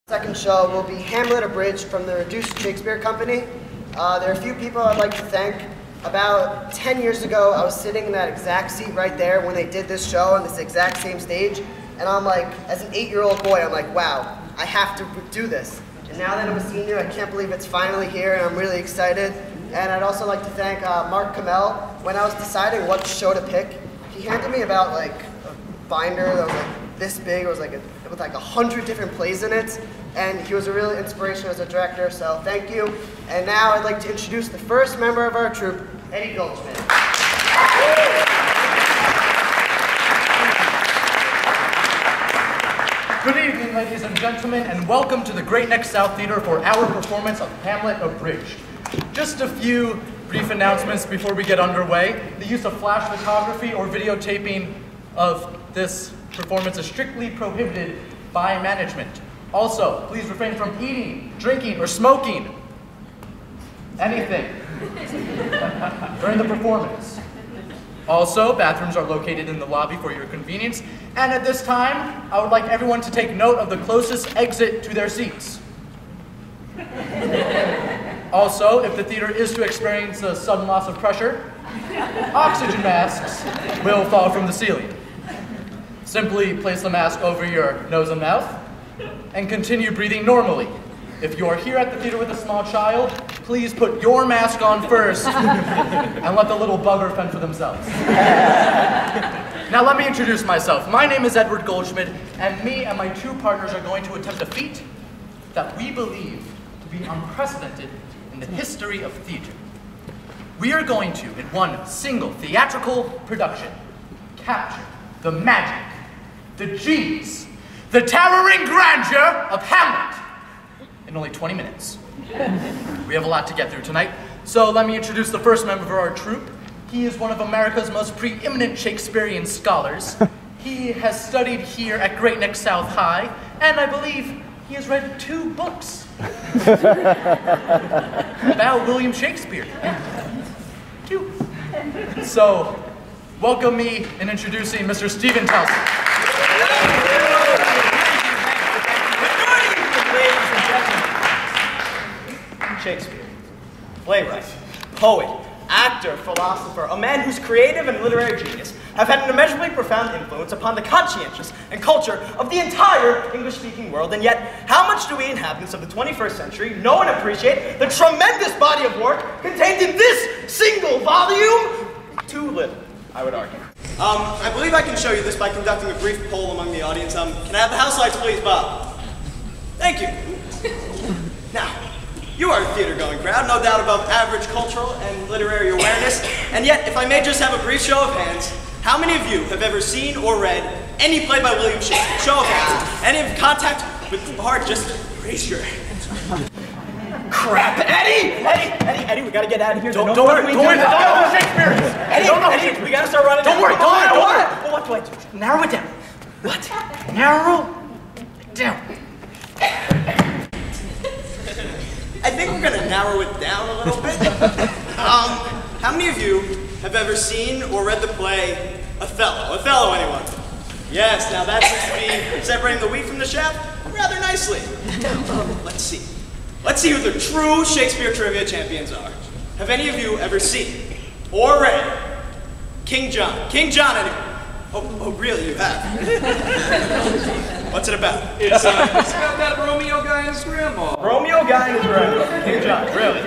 Second show will be Hamlet Abridged from the Reduced Shakespeare Company. There are a few people I'd like to thank. About 10 years ago, I was sitting in that exact seat right there when they did this show on this exact same stage. And I'm like, as an 8-year-old boy, I'm like, wow, I have to do this. And now that I'm a senior, I can't believe it's finally here, and I'm really excited. And I'd also like to thank Mark Kamel. When I was deciding what show to pick, he handed me about like a binder that was like this big. It was like with like 100 different plays in it, and he was a real inspiration as a director, so thank you. And now I'd like to introduce the first member of our troupe, Eddie Goldschmidt. Good evening, ladies and gentlemen, and welcome to the Great Neck South Theater for our performance of Hamlet Abridged. Just a few brief announcements before we get underway. The use of flash photography or videotaping of this performance is strictly prohibited by management. Also, please refrain from eating, drinking, or smoking anything during the performance. Also, bathrooms are located in the lobby for your convenience. And at this time, I would like everyone to take note of the closest exit to their seats. Also, if the theater is to experience a sudden loss of pressure, oxygen masks will fall from the ceiling. Simply place the mask over your nose and mouth and continue breathing normally. If you are here at the theater with a small child, please put your mask on first and let the little bugger fend for themselves. Now let me introduce myself. My name is Edward Goldschmidt, and me and my two partners are going to attempt a feat that we believe to be unprecedented in the history of theater. We are going to, in one single theatrical production, capture the magic, the genius, the towering grandeur of Hamlet in only 20 minutes. We have a lot to get through tonight, so let me introduce the first member of our troupe. He is one of America's most preeminent Shakespearean scholars. He has studied here at Great Neck South High, and I believe he has read 2 books about William Shakespeare. 2. So, welcome me in introducing Mr. Stephen Towson. Shakespeare, playwright, poet, actor, philosopher, a man whose creative and literary genius have had an immeasurably profound influence upon the conscientious and culture of the entire English-speaking world. And yet, how much do we inhabitants of the 21st century know and appreciate the tremendous body of work contained in this single volume? Too little, I would argue. I believe I can show you this by conducting a brief poll among the audience. Can I have the house lights, please, Bob? Thank you. Now, you are a theater-going crowd, no doubt above average cultural and literary awareness, and yet, if I may just have a brief show of hands, how many of you have ever seen or read any play by William Shakespeare? Show of hands. Any of contact with the art, just raise your hands. Crap! Eddie, we gotta get out of here. Don't worry, don't know who Shakespeare is. Eddie, we gotta start running. Don't worry. Well, what do I do? Narrow it down. What? Narrow it down. I think we're gonna narrow it down a little bit. How many of you have ever seen or read the play Othello? Othello, anyone? Yes, now that seems to be separating the wheat from the chaff rather nicely. Let's see who the true Shakespeare trivia champions are. Have any of you ever seen or read King John? King John, anyone? Oh, really, you have? What's it about? It's about that Romeo guy and his grandma. Romeo guy and his grandma. King John, really?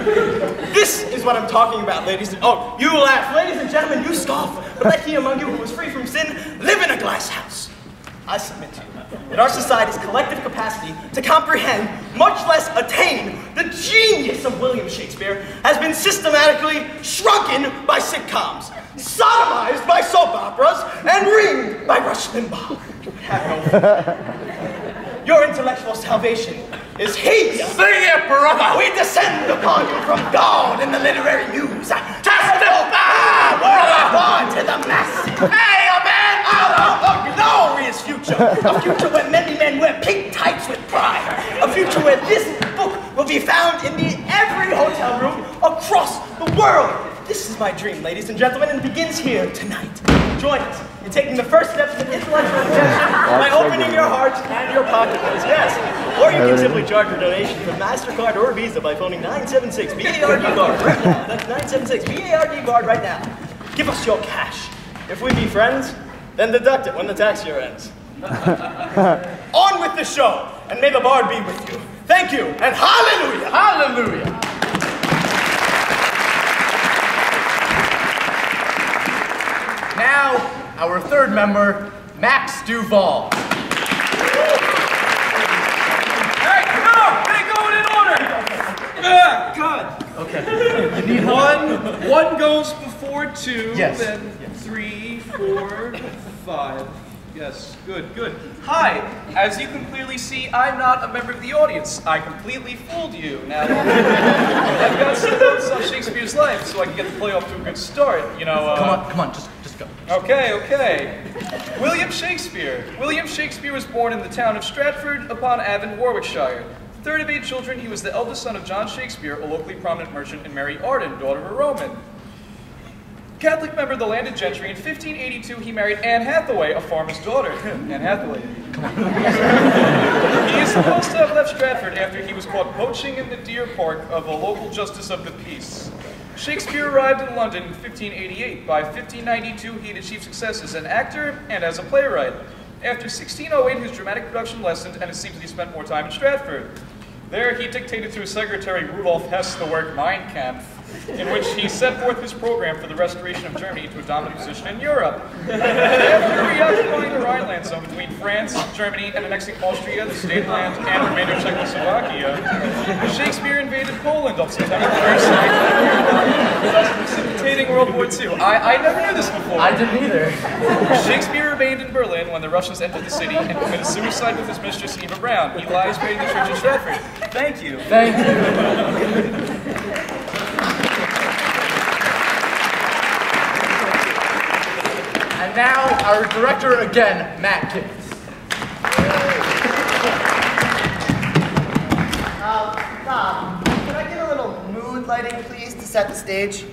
This is what I'm talking about, ladies and... Oh, you laugh. Ladies and gentlemen, you scoff. But let he among you who is free from sin live in a glass house. I submit to you that our society's collective capacity to comprehend, much less attain, the genius of William Shakespeare has been systematically shrunken by sitcoms, sodomized by soap operas, and ringed by Rush Limbaugh. Have no fear. Your intellectual salvation is here. Sing it, brother! We descend upon you from God in the literary muse. Testify, brother! To the masses. Hey, a man! A glorious future. A future where many men wear pink tights with pride. A future where this book will be found in every hotel room across the world. This is my dream, ladies and gentlemen, and it begins here tonight. join us in taking the first steps to intellectual redemption by opening your hearts and your pocketbooks, yes. Or you can simply charge your donation with MasterCard or Visa by phoning 976 BARD guard right now. That's 976 BARD guard right now. Give us your cash. If we be friends, then deduct it when the tax year ends. On with the show, and may the bard be with you. Thank you, and hallelujah! Hallelujah! Now, our third member, Max Duval. Hey, no! They going in order! God. Okay. You need One goes before two, Yes. then 3, 4, 5. Yes, good. Hi, as you can clearly see, I'm not a member of the audience. I completely fooled you. Now, I've got some notes on Shakespeare's life so I can get the play off to a good start. You know, Come on, just go. Okay. William Shakespeare. William Shakespeare was born in the town of Stratford upon Avon, Warwickshire. Third of 8 children, he was the eldest son of John Shakespeare, a locally prominent merchant, and Mary Arden, daughter of a Roman. Catholic member of the landed gentry, in 1582 he married Anne Hathaway, a farmer's daughter. Anne Hathaway. He is supposed to have left Stratford after he was caught poaching in the deer park of a local justice of the peace. Shakespeare arrived in London in 1588. By 1592 he had achieved success as an actor and as a playwright. After 1608 his dramatic production lessened and it seems that he spent more time in Stratford. There he dictated to his secretary Rudolf Hess the work Mein Kampf, in which he set forth his program for the restoration of Germany to a dominant position in Europe. After reoccupying the Rhineland zone between France, Germany, and annexing Austria, the Stateland, and the remainder of Czechoslovakia, Shakespeare invaded Poland on September 1st, precipitating World War II. I never knew this before. I didn't either. Shakespeare remained in Berlin when the Russians entered the city and committed suicide with his mistress Eva Braun. He lies buried in the church of Stratford. Thank you. Thank you. And now, our director again, Matt Gibbons. Bob, can I get a little mood lighting, please, to set the stage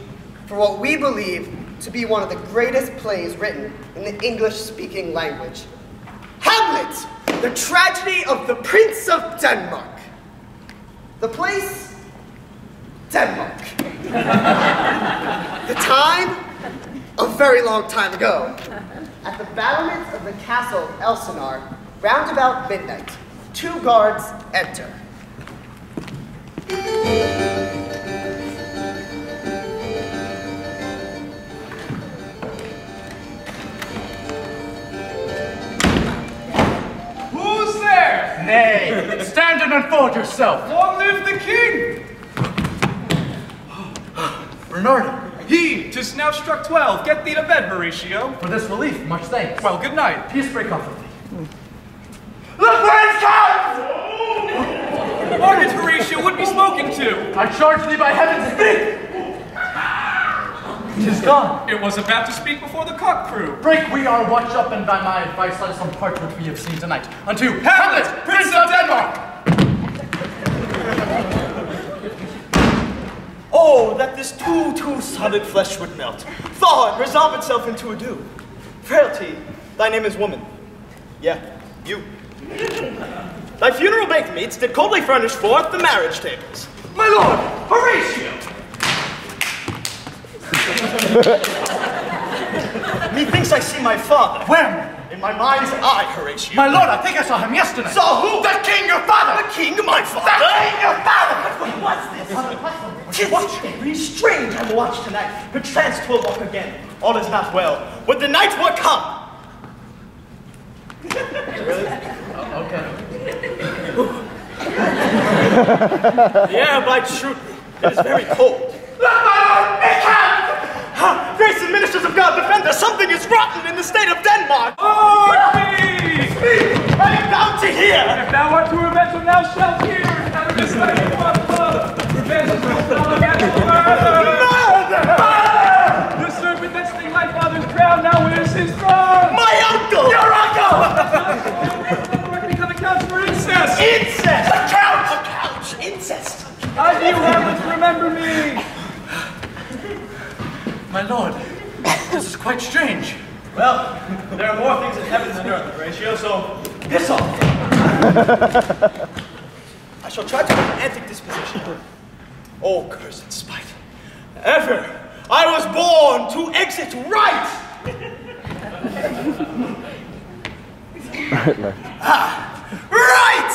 for what we believe to be one of the greatest plays written in the English-speaking language? Hamlet, the tragedy of the Prince of Denmark. The place, Denmark. The time, a very long time ago. At the battlements of the castle of Elsinore, round about midnight, 2 guards enter. Who's there? Nay, stand and unfold yourself. Long live the king! Bernardo, He, 'tis now struck 12. Get thee to bed, Horatio. for this relief, much thanks. Well, good night. Peace break off with thee. The prince comes! Margaret, Horatio, would be spoken to. I charge thee by heaven, speak! 'Tis gone. It was about to speak before the cock crew. Break we our watch up, and by my advice let us impart what we have seen tonight unto Hamlet, Prince of Denmark! Oh, that this too solid flesh would melt, thaw and resolve itself into a dew. Frailty, thy name is woman. Yeah, you. Thy funeral baked meats did coldly furnish forth the marriage tables. My lord, Horatio! Methinks I see my father. When? In my mind's eye, Horatio. My lord, I think I saw him yesterday. Saw who? The king, your father! The king, my father. The king, your father! What's this? Tis very strange I will watch tonight. Perchance 'twill walk again. All is not well. Would the night were come. Okay. The air bites shrewdly. It is very cold. Let my lord be come! Ha! Grace and ministers of God, defend us! Something is rotten in the state of Denmark! Oh, me! Speak! I am bound to hear! If thou art to revenge him, thou shalt hear. Out of this life you want love. Revenge is not against murder. The serpent that sting my father's crown now wears his throne. My uncle! Your uncle! Become a couch for incest. Incest! A couch! A couch! Incest! How do you Hamlet remember me? My lord, this is quite strange. Well, there are more things in heaven than earth, Horatio, so piss off. I shall try to have an antic disposition. Oh, cursed spite. Ever I was born to exit right! Right, left. Right!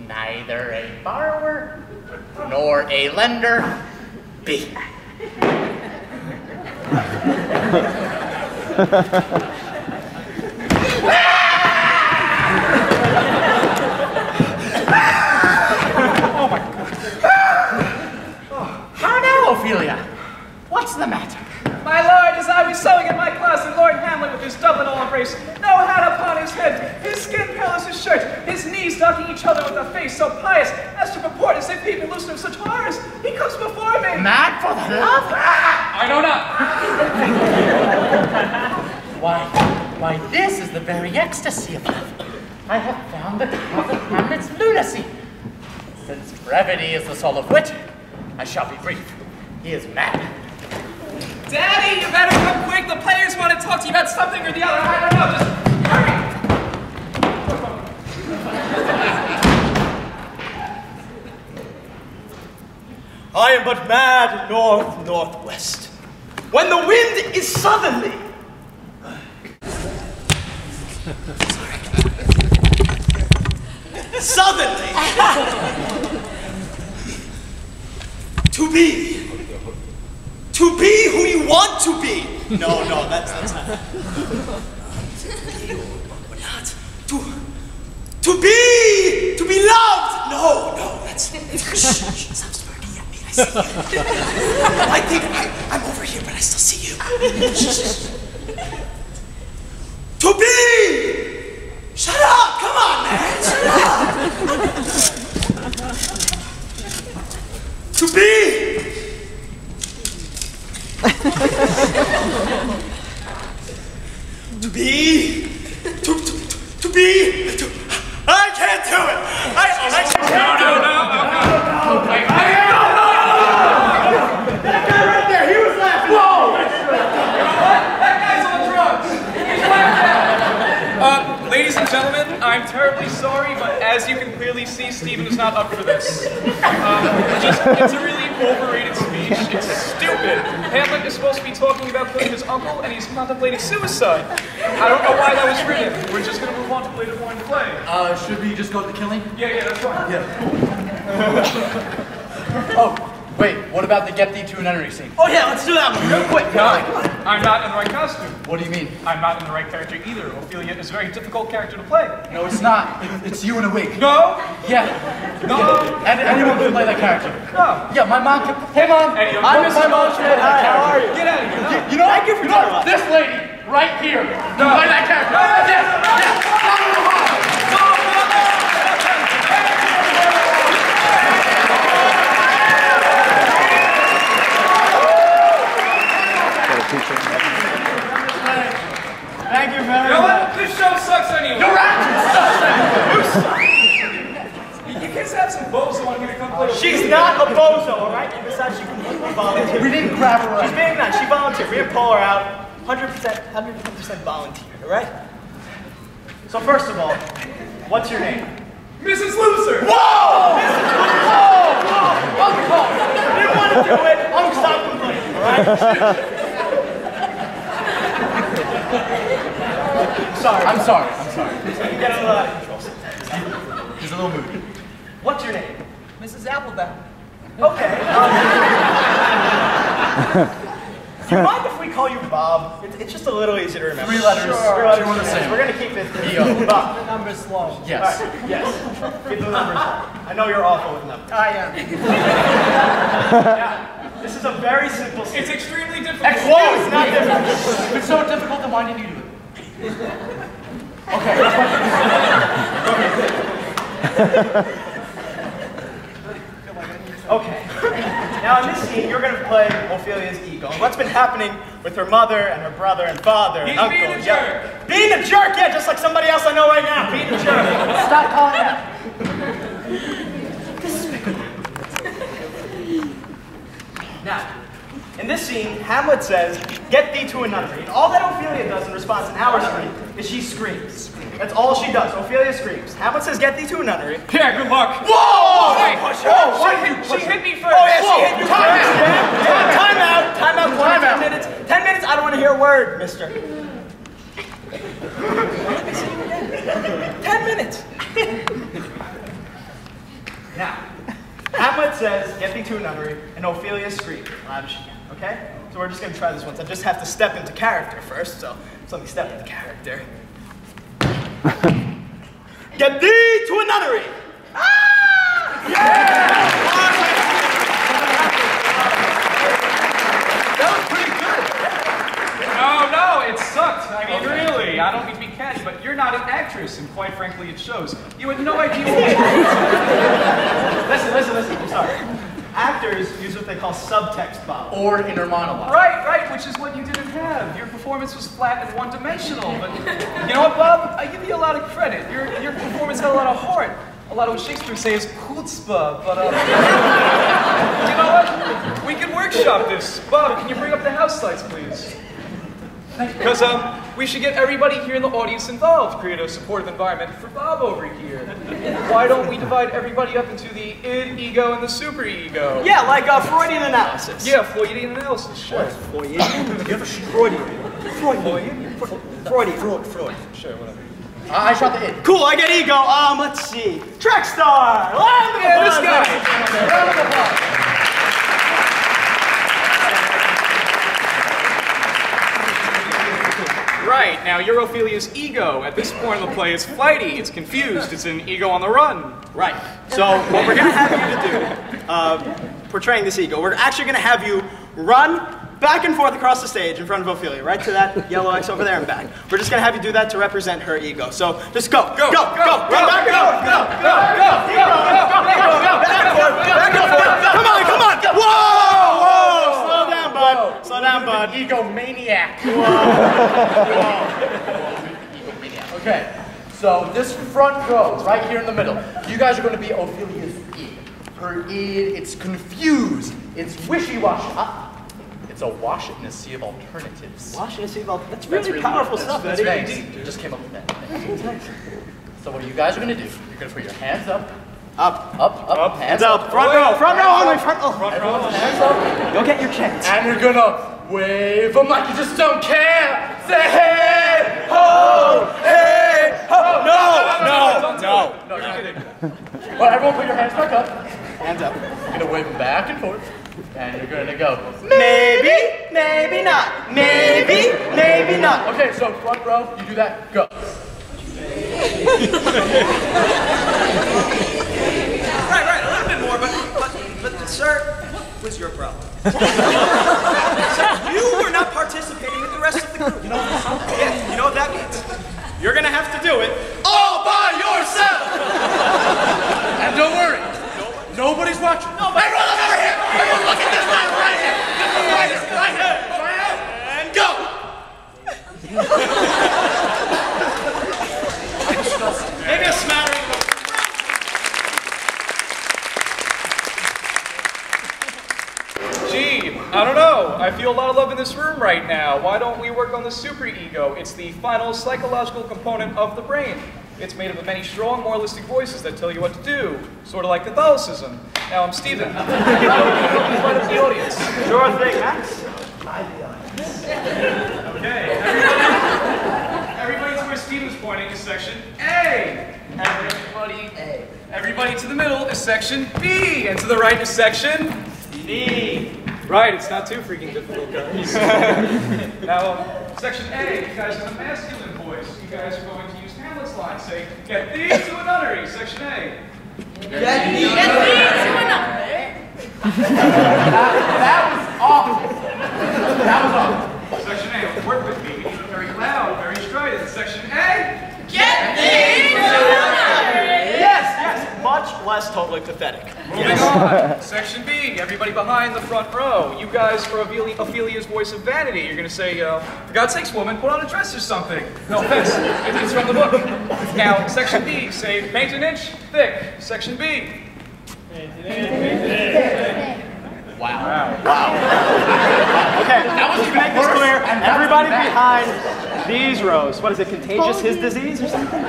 Neither a borrower nor a lender be. How now, Ophelia? What's the matter? My lord, as I was sewing in my closet, Lord Hamlet with his doublet all embraced, no hat upon his head, his skin pale as his shirt, his knees docking each other with a face so pious as to purport as if he'd been loosened of such horrors. He comes before me. Mad for the love? I know not. Why, this is the very ecstasy of love. I have found the cause of Hamlet's lunacy. Since brevity is the soul of wit, I shall be brief. He is mad. Daddy, you better come quick. The players want to talk to you about something or the other. I don't know. Just hurry. I am but mad north-northwest. When the wind is southerly. Southerly. To be who you want to be. No, that's not. To be loved. No, that's. Shh, stop smirking at me. I see you. I think I'm over here, but I still see you. Shh. To be. Shut up! Come on, man. Shut up. To be. I can't do it. I can't do it. That guy right there, he was laughing. Whoa! That guy's on drugs. He's laughing. Ladies and gentlemen, I'm terribly sorry, but as you can clearly see, Stephen is not up for this. It's a really overrated speech. It's stupid. Hamlet is supposed to be talking about killing his uncle, and he's contemplating suicide. I don't know why that was written. We're just going to move on to later point to play. Should we just go to the killing? Yeah, that's fine. Yeah. Oh, wait, what about the get thee to an entry scene? Oh yeah, let's do that one real quick. No, I'm not in the right costume. What do you mean? I'm not in the right character either. Ophelia is a very difficult character to play. No, it's not. It's you in a wig. No? Yeah. No? And anyone can play that character. No. Yeah, my mom can. Hey, Mom. Hey, my mom can play that character. How are you? Get out of here. No. You know, Thank you for coming up. this lady right here can play that character. Thank you very You know what? This show sucks anyway. You're right. You kids have some bozo on here to come play. She's not a bozo, all right? And besides, she completely volunteered. We didn't grab her She's up. being nice. She volunteered. We didn't pull her out. 100% volunteered, all right? So first of all, what's your name? Mrs. Loser. Whoa! Uncle. You didn't want to do it. Stop complaining, all right? I'm sorry. You get a little out of control. He's a little moody. What's your name? Mrs. Applebound. Okay. Do you mind if we call you Bob? It's just a little easier to remember. 3 letters. Sure. 3 letters. Two are the same. We're going to keep it E-O. Bob. The number's long. Yes. All right. Yes. Keep the numbers. I know you're awful with numbers. I am. Yeah. This is a very simple scene. It's extremely difficult. Whoa, it's not difficult. If it's so difficult, then why didn't you do it? Okay. Okay. Now in this scene, you're going to play Ophelia's ego. And what's been happening with her mother and her brother and father and uncle? Being a jerk. Being a jerk, yeah, just like somebody else I know right now. Being a jerk. Stop calling out. Now, in this scene, Hamlet says, "Get thee to a nunnery." And all that Ophelia does in response in our screen is she screams. That's all she does. Ophelia screams. Hamlet says, "Get thee to a nunnery." Yeah, good luck. Whoa! Hey, She hit me first. Oh, yeah, she hit you first. Yeah. Time out. 10 minutes. 10 minutes. I don't want to hear a word, mister. 10 minutes. Now, Hamlet says, "Get thee to a nunnery," and Ophelia screams as loud as she can, okay? So we're just going to try this once. I just have to step into character first, so let me step into character. Get thee to a nunnery! Ah! That was pretty good. No, it sucked. I mean, really, I don't mean to be catty, but you're not an actress, and quite frankly, it shows. You had no idea what was going on. Listen, I'm sorry. Actors use what they call subtext, Bob. Or inner monologue. Right, which is what you didn't have. Your performance was flat and one-dimensional, but you know what, Bob? I give you a lot of credit. Your performance had a lot of heart. A lot of what Shakespeare says is chutzpah, but you know what? We can workshop this. Bob, can you bring up the house lights, please? Because we should get everybody here in the audience involved, create a supportive environment for Bob over here. Why don't we divide everybody up into the id, ego, and the super ego? Yeah, like Freudian analysis. Yeah, Freudian analysis, sure. Freudian. Freudian. Sure, whatever. I shot the id. Cool, I get ego. Let's see. Track star. Yeah, this guy. Round of applause. Right, now your Ophelia's ego at this point of the play is flighty, it's confused, it's an ego on the run. Right. So what we're going to have you to do, portraying this ego, we're actually going to have you run back and forth across the stage in front of Ophelia, right to that yellow X over there and back. We're just going to have you do that to represent her ego. So just go. Run back and forth. Back and forth. Come on. Whoa. Slow down, bud. Egomaniac. Egomaniac. Okay, so this front row, right here in the middle, you guys are going to be Ophelia's id. Her id, it's confused, it's wishy-washy. It's a wash it in a sea of alternatives. Wash in a sea of alternatives. That's really powerful stuff. That's really deep. You just came up with that. So what you guys are going to do, you're going to put your hands up. Up. Hands up. Front row, only front row. Hands up. Go get your chance. And you're gonna wave them like you just don't care. Say hey ho, hey ho. No. No, you're kidding. Well, everyone put your hands back up. Hands up. You're gonna wave them back and forth. And you're gonna go. Maybe, maybe not. Maybe, maybe not. Okay, so front row, you do that. Go. Right, a little bit more, but sir, what was your problem? Sir, you were not participating with the rest of the group. You know what that sounds like? Yeah, you know what that means? You're gonna have to do it all by yourself! And don't worry, nobody's watching. Everyone look over here! Everyone look at this line right here! Right here! And go! Maybe a smattering. Gee, I don't know. I feel a lot of love in this room right now. Why don't we work on the superego? It's the final psychological component of the brain. It's made up of many strong moralistic voices that tell you what to do, sort of like Catholicism. Now, I'm Stephen. Help me find up the audience. Sure thing, Max. Okay, everybody to where Stephen's pointing is section A. Everybody to the middle is section B, and to the right is section D. Right, it's not too freaking difficult, guys. Now, section A, you guys have a masculine voice. You guys are going to use Hamlet's line. Say, get thee to a nunnery, section A. Get thee to a nunnery. That was Awful. That was awful. Section A, work with me. Very loud, very strident. Section A. Get thee! Yes, much less totally pathetic. Moving on. Section B, everybody behind the front row. You guys, for Ophelia's voice of vanity, you're going to say, for God's sakes, woman, put on a dress or something. No offense, it's from the book. Now, Section B, say, paint an inch thick. Section B. Wow. Okay, let's make this clear. Everybody behind these rows. What is it, contagious his disease or something?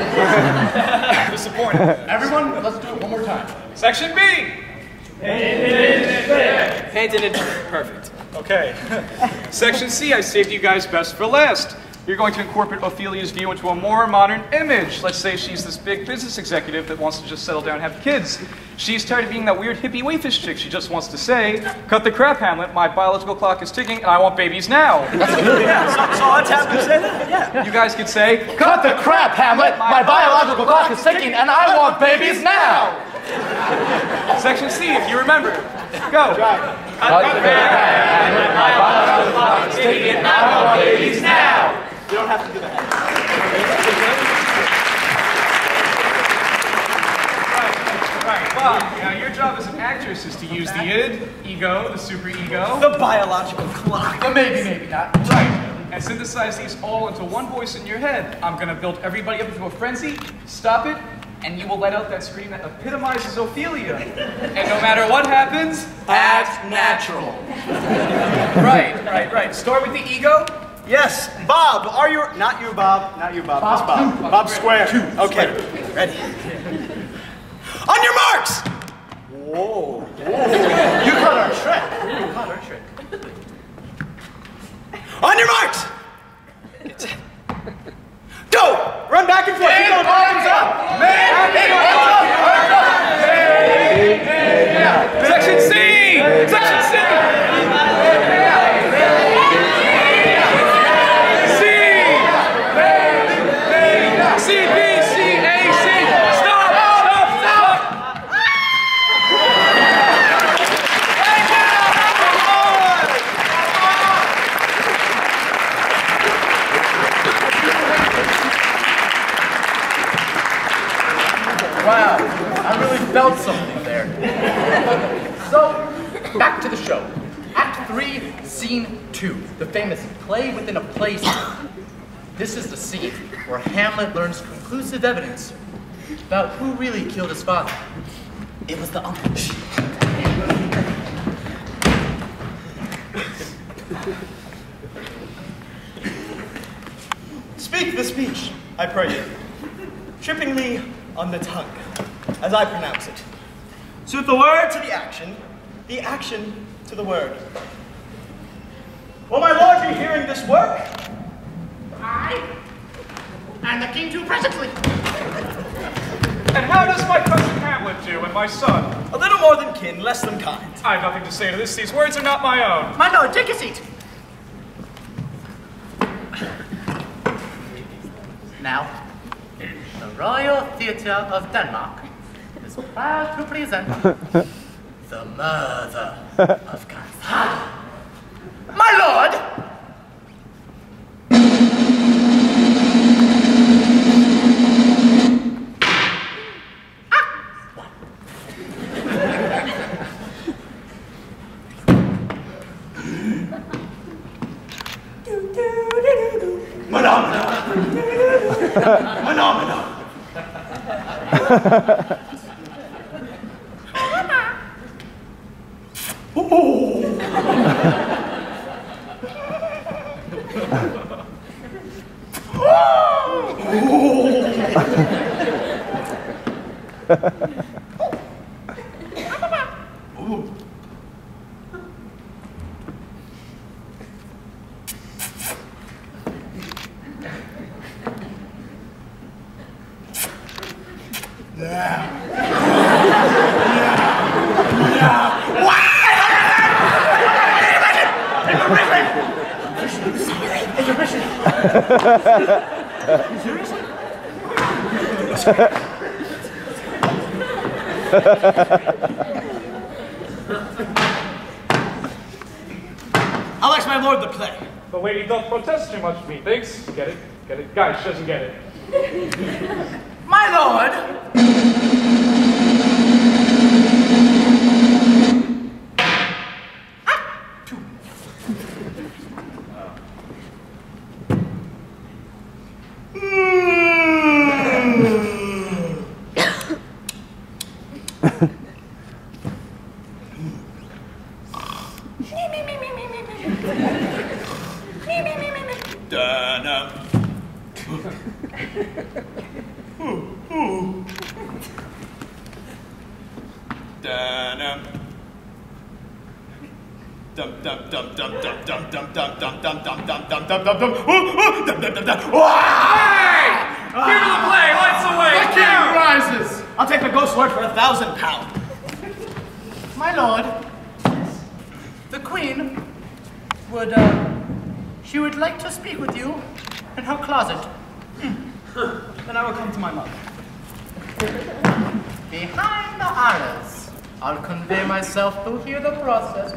Disappointing. Everyone, let's do it one more time. Section B. Painted it. Perfect. Okay. Section C, I saved you guys best for last. You're going to incorporate Ophelia's view into a more modern image. Let's say she's this big business executive that wants to just settle down and have kids. She's tired of being that weird hippie waifish chick. She just wants to say, cut the crap, Hamlet. My biological clock is ticking and I want babies now. Yeah, so let's have them say that. Yeah. You guys could say, Cut the crap, Hamlet! My biological clock is ticking and I want babies now! Section C, if you remember. Go. Cut the crap, Hamlet! My biological clock is ticking and I want babies now! You don't have to do that. Right, Bob, now your job as an actress is to use the id, ego, the superego, The biological clock. But maybe not. right, and synthesize these all into one voice in your head. I'm gonna build everybody up into a frenzy, stop it, and you will let out that scream that epitomizes Ophelia. And no matter what happens, Act natural. right. Start with the ego. Yes, Bob, are you... Not you, Bob. Not you, Bob. Just Bob. Bob Square. Okay, ready. On your marks! Whoa. You caught our trick. On your marks! Go! Run back and forth. Keep going. Arms up! Section C! Section C! C, B, C, A, C. Stop! Wow, I really felt something there. So, back to the show. Act 3, Scene 2, the famous play within a play scene. This is the scene where Hamlet learns conclusive evidence about who really killed his father. It was the uncle. Speak the speech, I pray you, trippingly on the tongue, as I pronounce it. Suit the word to the action to the word. Will my lord be hearing this work? I and the king too presently. And how does my cousin Hamlet do and my son? A little more than kin, less than kind. I have nothing to say to this. These words are not my own. My lord, take a seat. Now, the Royal Theatre of Denmark is proud to present the murder of Gonzalo. My lord! my lord the play. The lady doth protest too much, methinks. Get it? Get it? Guys, she doesn't get it. My lord! I'll take the ghost word for £1,000. My lord, the queen would, she would like to speak with you in her closet. Then I will come to my mother. Behind the arras, I'll convey myself to hear the process.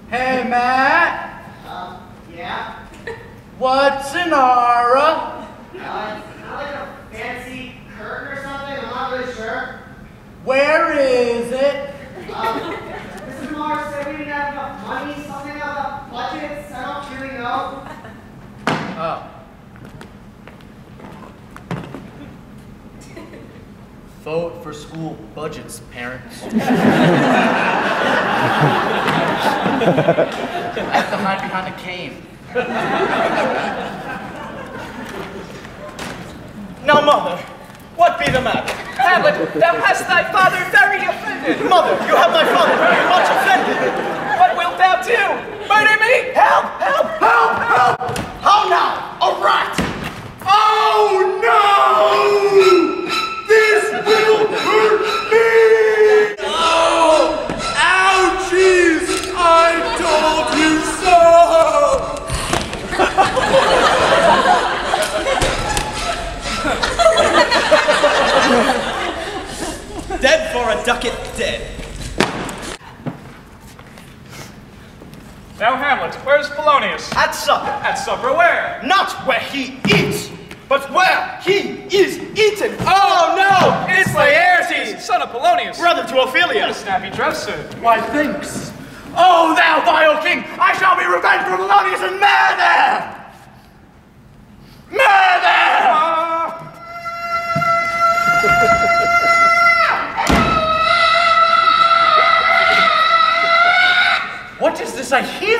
Hey, Matt. Yeah? What's an aura? It's kind of like a fancy curtain or something. I'm not really sure. Where is it? Mrs. Moore said we didn't have enough money, something about budgets. I don't really know. Oh. Vote for school budgets, parents. Left behind a cane. Now, mother, what be the matter? Hamlet, thou hast thy father very offended. Mother, you have my father very much offended. What wilt thou do? Murder me? Help! Help! Help! Help! How now? A rat! Oh no! This will hurt me! Oh! Ouchies! I told you so! Dead for a ducat, dead. Now, Hamlet, where's Polonius? At supper. At supper where? Not where he eats, but where he is eaten. Oh no! It's Laertes, son of Polonius. Brother to What a Ophelia. snappy dress, sir. Why, thanks. Oh, thou vile king, I shall be revenged for Polonius and murder! Murder! What is this I hear?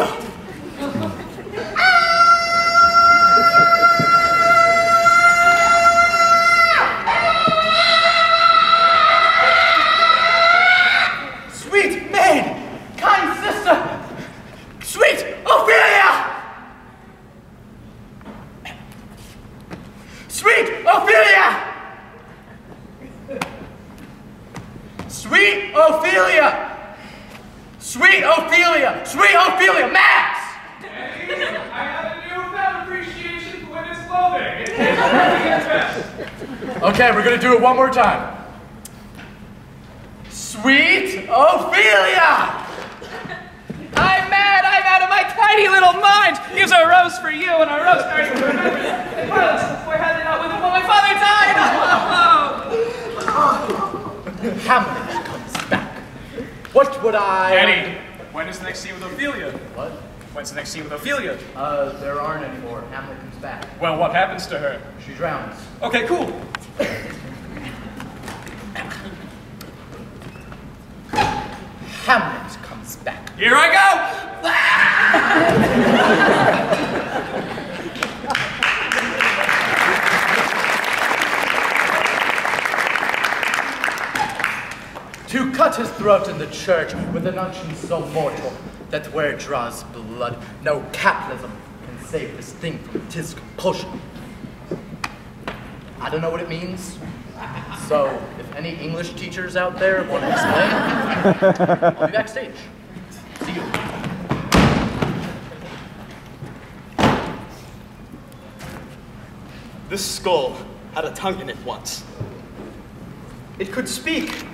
Sweet maid, kind sister, sweet Ophelia! Sweet Ophelia! Sweet Ophelia! Sweet Ophelia! Sweet Ophelia! Max! I have a newfound appreciation for women's clothing. It's working its best. Okay, we're gonna do it one more time. Sweet Ophelia! I'm mad. I'm out of my tiny little mind. Here's a rose for you and a rose for you. We're handing out with it when my father died. Hamlet comes back. What would I... Eddie, when is the next scene with Ophelia? What? When's the next scene with Ophelia? There aren't any more. Hamlet comes back. Well, what happens to her? She drowns. Okay, cool. Hamlet comes back. Here I To cut his throat in the church with an unction so mortal that where it draws blood, no capitalism can save this thing from tis compulsion. I don't know what it means, so if any English teachers out there want to explain, I'll be backstage. See you. This skull had a tongue in it once. It could speak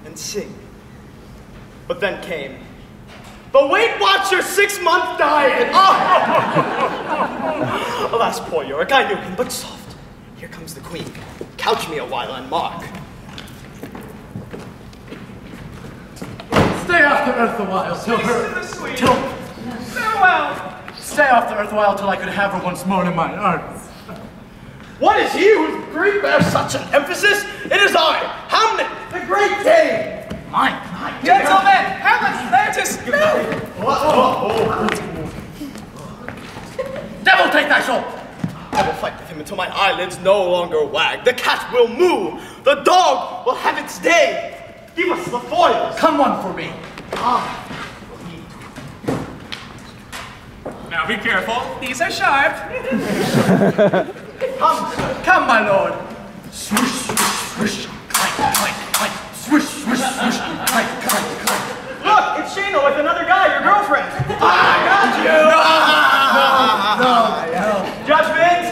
and sing. But then came the Weight Watcher 6-month diet. Oh! Alas, poor Yorick, I knew him, but soft. Here comes the queen. Couch me a while and mark. Stay off the earth a while till Farewell. Stay off the earth a while till I could have her once more in my arms. What is he whose grief bears such an emphasis? It is I, Hamlet, the great Dane. Mine. Gentlemen, Hamlet, Laertes, no! Devil take thy soul! I will fight with him until my eyelids no longer wag. The cat will move. The dog will have its day. Give us the foils. Come one for me. Now be careful. These are sharp. Come, my lord. Swish, swish, swish, clank, clank, clank. Swish, swish, swish, clank, clank, clank. Look, it's Shayna with another guy, your girlfriend. I got you. No. Judgment.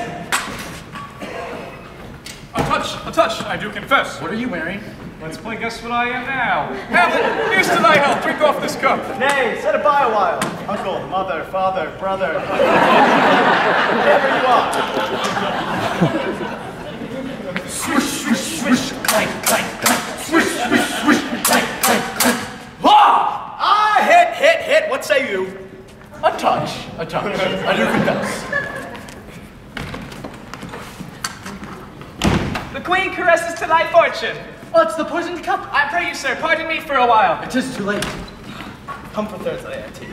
A touch, I do confess. What are you wearing? Let's play guess what I am now. Hamlet, here's to thy health. Drink off this cup. Nay, set it by a while. Uncle, mother, father, brother. Whatever you are. Swish, swish, swish, clank, clank, clank. Swish, swish, swish, clank, clank, clank. Ah, hit. What say you? A touch. I do confess. The queen caresses to thy fortune. What's the poisoned cup? I pray you, sir, pardon me for a while. It is too late. Come for Thursday, Auntie.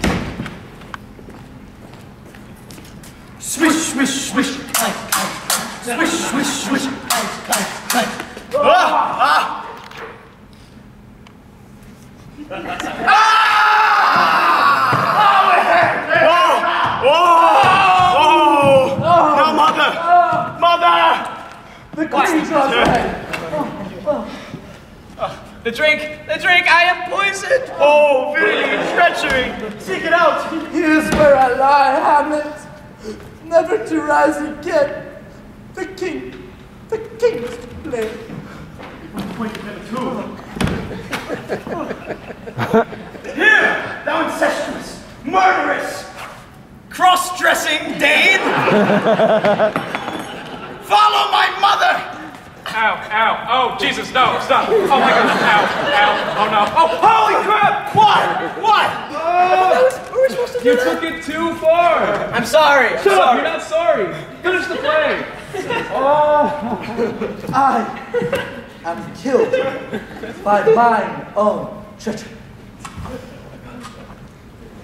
Swish, swish, swish, clank, clank, clank. Swish, swish, swish, clank, clank, clank. Now, mother! The queen's right. The drink, I am poisoned. Oh, villainy and treachery! Seek it out! Here's where I lie, Hamlet, never to rise again. The king's to blame. Here, thou incestuous, murderous, cross-dressing Dane! Follow my mother! Ow. Oh, Jesus, no, stop. Oh my God, ow. Oh no. Oh, holy crap! What? What were we supposed to do? You took it too far. I'm sorry. Shut up, you're not sorry. Finish the play. I am killed by mine own treachery.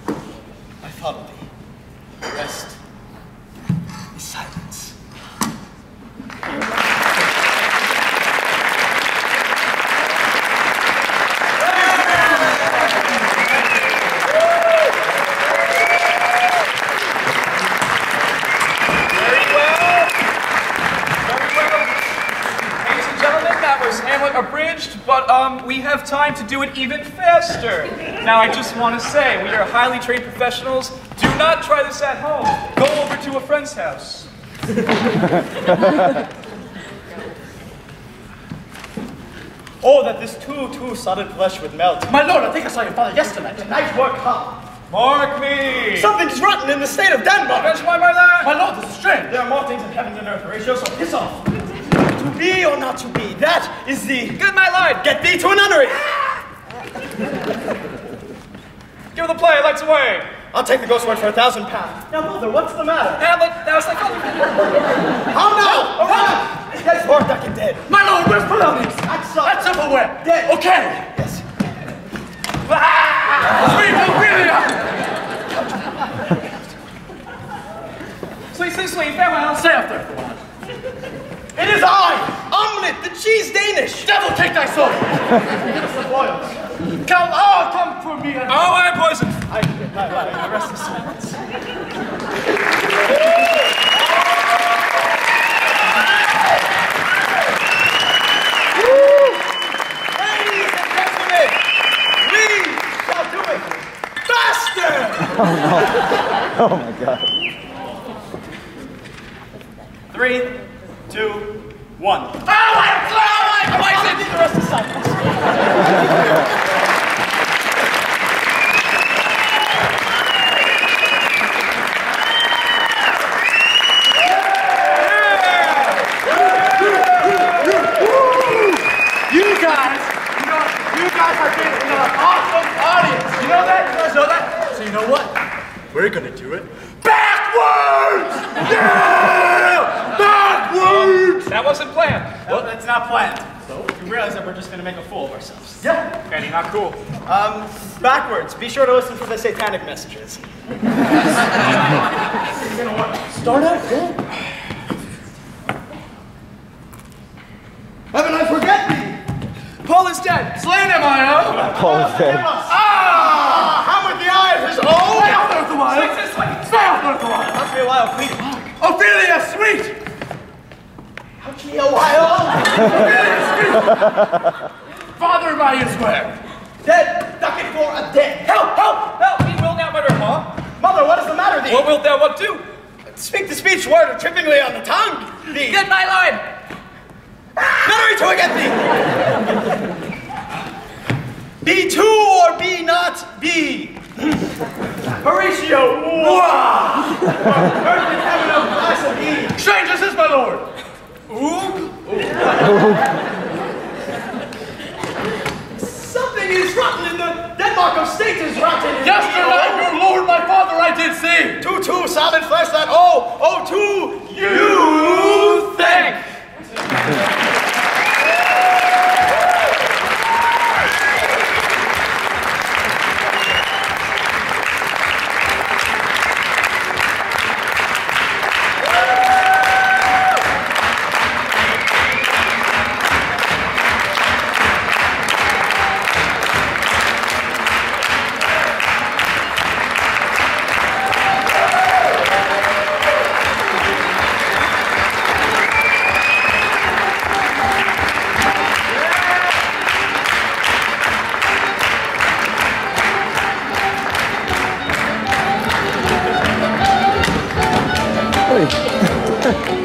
I follow thee. The rest is silence. Hamlet Abridged, but we have time to do it even faster. Now, I just want to say, we are highly trained professionals. Do not try this at home. Go over to a friend's house. Oh, that this too solid flesh would melt. My lord, I think I saw your father yesterday. Nice work, huh? Mark me! Something's rotten in the state of Denmark! Fetch my mother! My lord, this is strange. There are more things in heaven than earth, Horatio, so piss off. To be or not to be, that is the... Good, my lord! Get thee to a nunnery! Give her the play, lights away! I'll take the ghost word for £1,000. Now, mother, what's the matter? Hamlet, that was like... How now? Around! That's more duck and dead. My lord, where's Polonius? That's everywhere. Dead. Okay. Yes. Sweet, farewell! Stay up there for a while. It is I, Hamlet, the cheese Danish. Devil take thy soul. Give us the foils. Come for me. Oh, I am poisoned! I rest the silence. Ladies and gentlemen, we shall do it faster! Oh no. Oh my God. 3, 2, 1. Oh, I'm poisoned! The rest is silence. You guys have been in an awesome audience. You know that? You guys know that? So you know what? We're gonna do it backwards! Yeah! Backwards! That wasn't planned. Well, that's not planned. So you realize that we're just gonna make a fool of ourselves. Yeah. Penny, not cool. Backwards. Be sure to listen for the satanic messages. Start out good. Heaven, I forget thee! Paul is dead. Slain am I, oh? Paul is dead. Hamlet the Eye of his own! Stay off Earth a while! Stay off Earth a while! Must be a while, please. Ophelia, sweet! Touch me a while. Ophelia, sweet! Father Marius where? Dead, ducking for a dead. Help, help, help! We will not murder, huh? Mother, what is the matter thee? What wilt thou what do? Speak the speech word trippingly on the tongue. Thee. Get my line! Notary to get thee. Be two or be not be. Horatio. Earth and heaven of glass of E. Strangers is my lord! Something is rotten in the Denmark of state is rotten. Yesternight, your lord, my father, I did see! Two solid flesh that to you think. Hey.